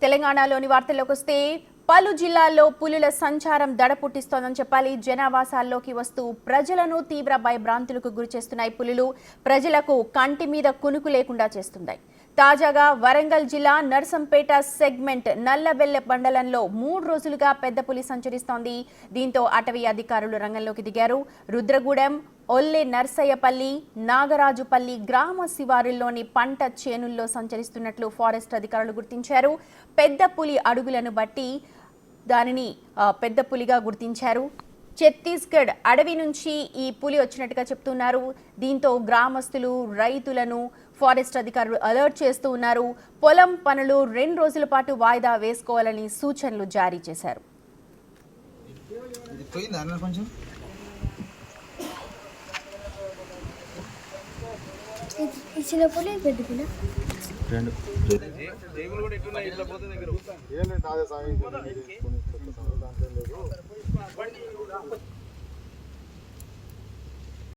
తెలంగాణలోని వార్తల్లోకి వస్తే పలు జిల్లాల్లో పులుల సంచారం దడపుట్టిస్తోందని చెప్పాలి. జనావాసాల్లోకి వస్తూ ప్రజలను తీవ్ర భయభ్రాంతులకు గురిచేస్తున్నాయి. పులులు ప్రజలకు కంటి మీద కునుకు లేకుండా చేస్తున్నాయి. తాజాగా వరంగల్ జిల్లా నర్సంపేట సెగ్మెంట్ నల్లబెల్లె మండలంలో 3 రోజులుగా పెద్ద పులి సంచరిస్తోంది. దీంతో అటవీ అధికారులు రంగంలోకి దిగారు. రుద్రగూడెం, ఒల్లె నర్సయ్యపల్లి, నాగరాజుపల్లి గ్రామ శివారుల్లోని పంట చేనుల్లో సంచరిస్తున్నట్లు ఫారెస్ట్ అధికారులు గుర్తించారు. పెద్ద పులి అడుగులను బట్టి దానిని పెద్ద పులిగా గుర్తించారు. ఛత్తీస్గఢ్ అడవి నుంచి ఈ పులి వచ్చినట్టుగా చెప్తున్నారు. దీంతో గ్రామస్తులు, రైతులను ఫారెస్ట్ అధికారులు అలర్ట్ చేస్తూ ఉన్నారు. పొలం పనులు 2 రోజుల పాటు వాయిదా వేసుకోవాలని సూచనలు జారీ చేశారు. ఏంటంటే